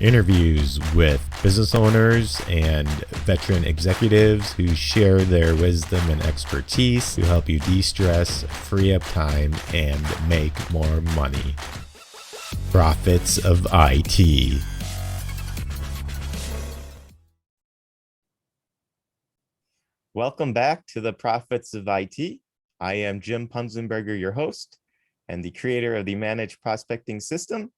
Interviews with business owners and veteran executives who share their wisdom and expertise to help you de-stress, free up time, and make more money. Profits of IT. Welcome back to the Profits of IT. I am Jim Punzenberger, your host and the creator of the Managed Prospecting System.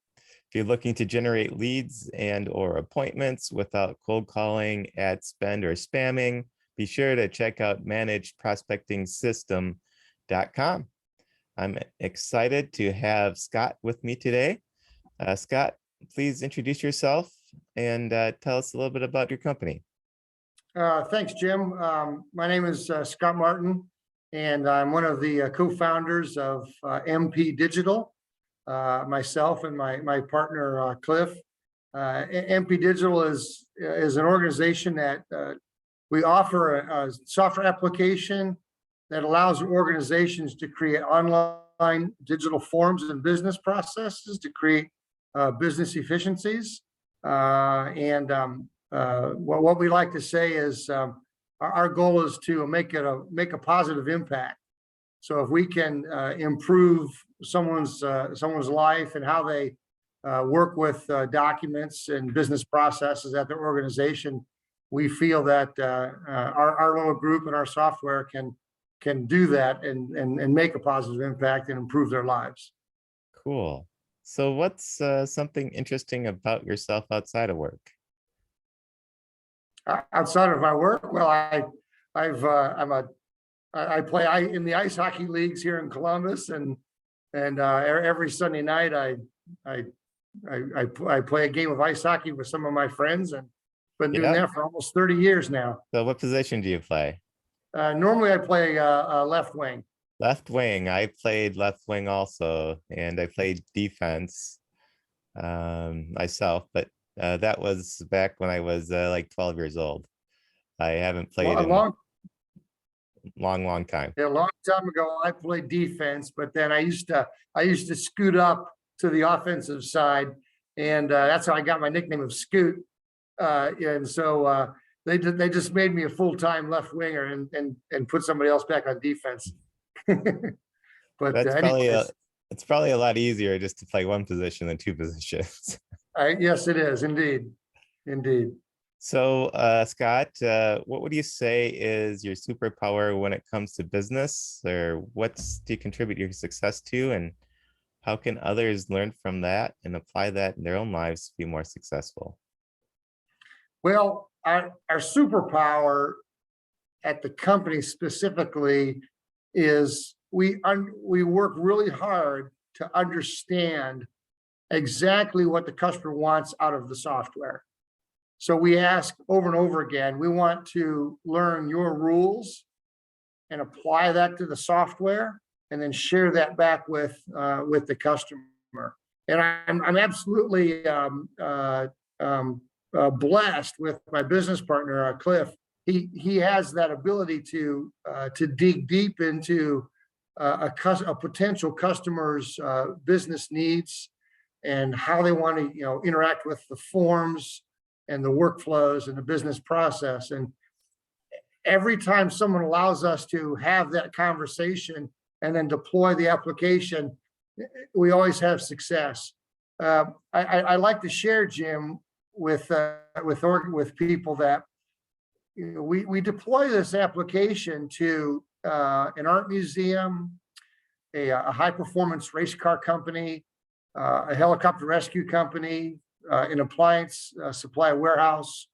If you're looking to generate leads and or appointments without cold calling, ad spend, or spamming, be sure to check out managedprospectingsystem.com. I'm excited to have Scott with me today. Scott, please introduce yourself and tell us a little bit about your company. Thanks, Jim. My name is Scott Martin, and I'm one of the co-founders of MP Digital. Myself and my partner Cliff. MP Digital is an organization that we offer a software application that allows organizations to create online digital forms and business processes to create business efficiencies. What we like to say is our goal is to make a positive impact. So if we can improve someone's life and how they work with documents and business processes at their organization, we feel that our little group and our software can do that and make a positive impact and improve their lives. Cool. So what's something interesting about yourself outside of work? Outside of my work, well, I play in the ice hockey leagues here in Columbus, and every Sunday night I play a game of ice hockey with some of my friends, and been doing that for almost 30 years now. So what position do you play? Normally I play left wing. Left wing. I played left wing also, and I played defense myself, but that was back when I was like 12 years old. I haven't played in a long time. Yeah, a long time ago I played defense, but then I used to scoot up to the offensive side, and that's how I got my nickname of Scoot. And so they just made me a full-time left winger and put somebody else back on defense. But it's probably a lot easier just to play one position than two positions. Yes, it is indeed. So, Scott, what would you say is your superpower when it comes to business, or what do you contribute your success to, and how can others learn from that and apply that in their own lives to be more successful? Well, our superpower at the company specifically is we work really hard to understand exactly what the customer wants out of the software. So we ask over and over again, we want to learn your rules and apply that to the software, and then share that back with the customer. And I'm absolutely blessed with my business partner, Cliff. He has that ability to dig deep into a potential customer's business needs and how they want to interact with the forms and the workflows and the business process. And every time someone allows us to have that conversation and then deploy the application, we always have success. I like to share, Jim, with people that we deploy this application to an art museum, a high performance race car company, a helicopter rescue company, an appliance supply warehouse,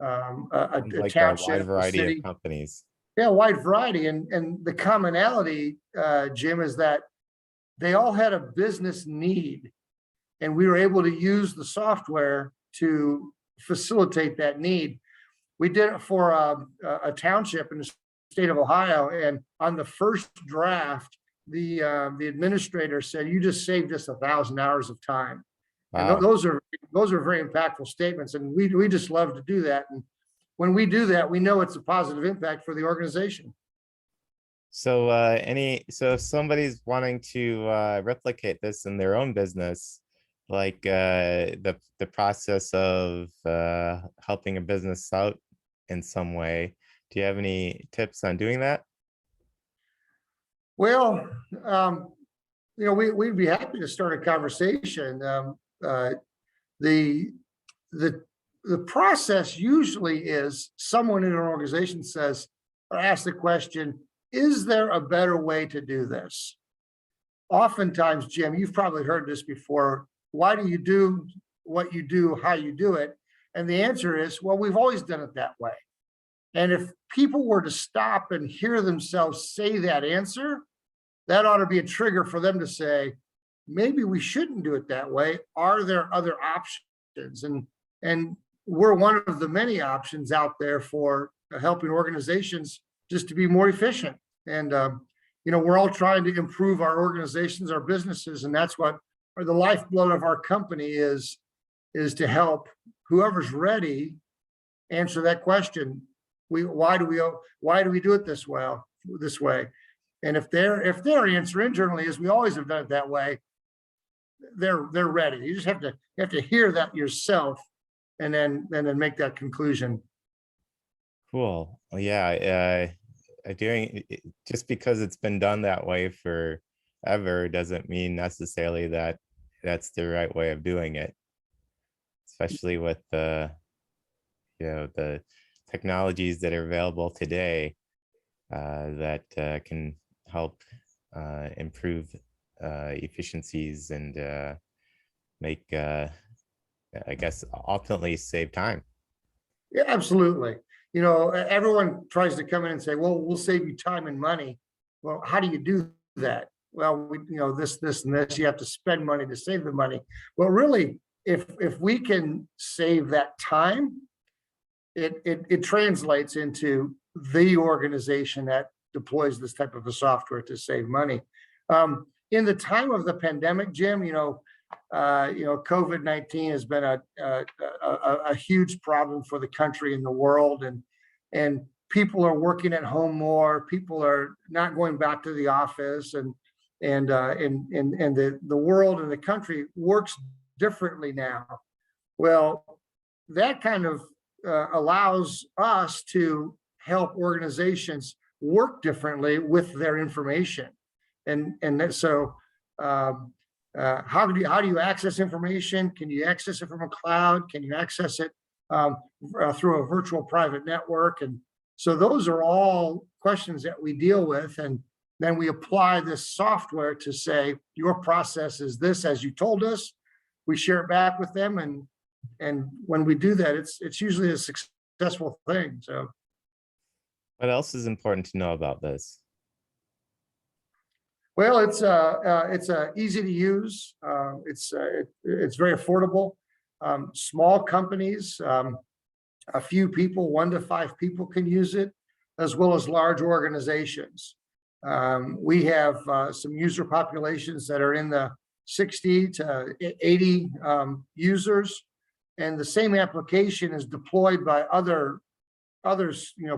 a township, a wide variety of companies. Yeah, wide variety. And the commonality, Jim, is that they all had a business need, and we were able to use the software to facilitate that need. We did it for a township in the state of Ohio, and on the first draft, the administrator said, "You just saved us 1,000 hours of time." Wow. And those are very impactful statements, and we just love to do that. And when we do that, we know it's a positive impact for the organization. So if somebody's wanting to replicate this in their own business, like the process of helping a business out in some way. Do you have any tips on doing that? Well, we'd be happy to start a conversation. The, the, the process usually is someone in an organization says, or asks the question, is there a better way to do this? Oftentimes, Jim, you've probably heard this before. Why do you do what you do, how you do it? And the answer is, well, we've always done it that way. And if people were to stop and hear themselves say that answer, that ought to be a trigger for them to say, maybe we shouldn't do it that way. Are there other options? And we're one of the many options out there for helping organizations just to be more efficient. And we're all trying to improve our organizations, our businesses, and that's what the lifeblood of our company is to help whoever's ready answer that question. Why do we do it this way? And if their answer internally is we always have done it that way, they're ready. You just have to hear that yourself, and then make that conclusion. Cool. Well, yeah. Just because it's been done that way forever doesn't mean necessarily that that's the right way of doing it, especially with the technologies that are available today that can help improve efficiencies and make, I guess, ultimately save time. Yeah, absolutely. Everyone tries to come in and say, well, we'll save you time and money. Well, how do you do that? Well, this, and this, you have to spend money to save the money. Well, really, if we can save that time, it translates into the organization that deploys this type of a software to save money. In the time of the pandemic, Jim, COVID-19 has been a huge problem for the country and the world, and people are working at home more. People are not going back to the office, and the world and the country works differently now. Well, that kind of allows us to help organizations work differently with their information, so. How do you access information? Can you access it from a cloud? Can you access it through a virtual private network? And so those are all questions that we deal with. And then we apply this software to say, your process is this, as you told us. We share it back with them. And when we do that, it's usually a successful thing. So what else is important to know about this? Well, it's easy to use. It's very affordable. Small companies, a few people, 1 to 5 people can use it, as well as large organizations. We have some user populations that are in the 60 to 80 users, and the same application is deployed by others,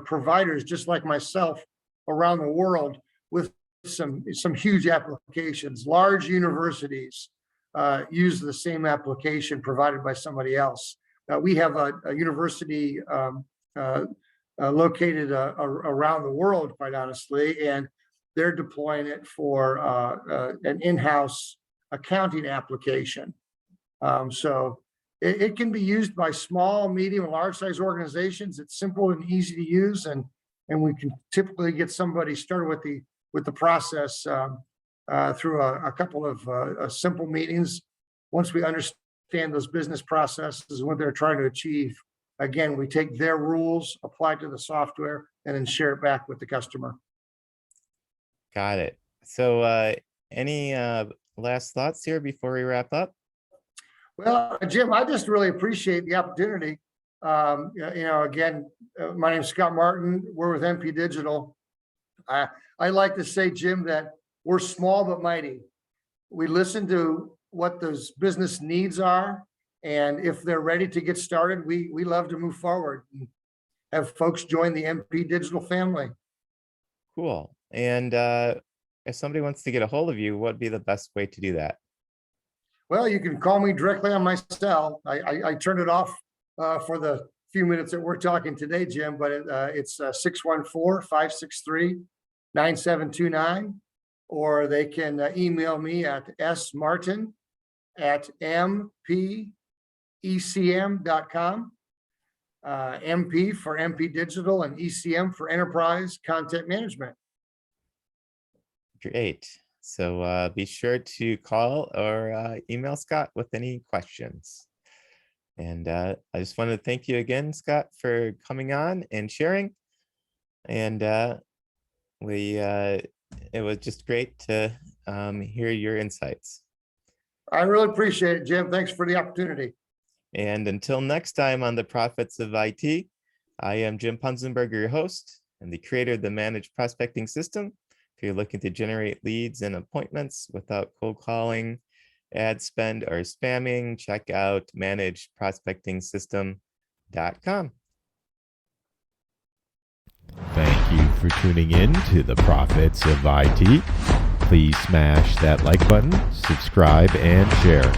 providers just like myself around the world, with some huge applications. Large universities use the same application provided by somebody else. We have a university located around the world, quite honestly, and they're deploying it for an in-house accounting application. So it can be used by small, medium, and large size organizations. It's simple and easy to use, and we can typically get somebody started with the process through a couple of simple meetings. Once we understand those business processes and what they're trying to achieve, again, we take their rules, apply to the software, and then share it back with the customer. Got it. So any last thoughts here before we wrap up? Well, Jim, I just really appreciate the opportunity. Again, my name is Scott Martin. We're with MP Digital. I like to say, Jim, that we're small but mighty. We listen to what those business needs are, and if they're ready to get started, we love to move forward and have folks join the MP Digital family. Cool. And if somebody wants to get a hold of you, what'd be the best way to do that? Well, you can call me directly on my cell. I turned it off for the few minutes that we're talking today, Jim, but it's 614-563-9729, or they can email me at smartin@mpecm.com. MP for MP Digital and ECM for Enterprise Content Management. Great. So be sure to call or email Scott with any questions. And I just wanted to thank you again, Scott, for coming on and sharing. And it was just great to hear your insights. I really appreciate it, Jim. Thanks for the opportunity. And until next time on the Profits of IT, I am Jim Punzenberger, your host and the creator of the Managed Prospecting System. If you're looking to generate leads and appointments without cold calling, ad spend, or spamming, check out managedprospectingsystem.com. Thank you for tuning in to the Profits of IT. Please smash that like button, subscribe, and share.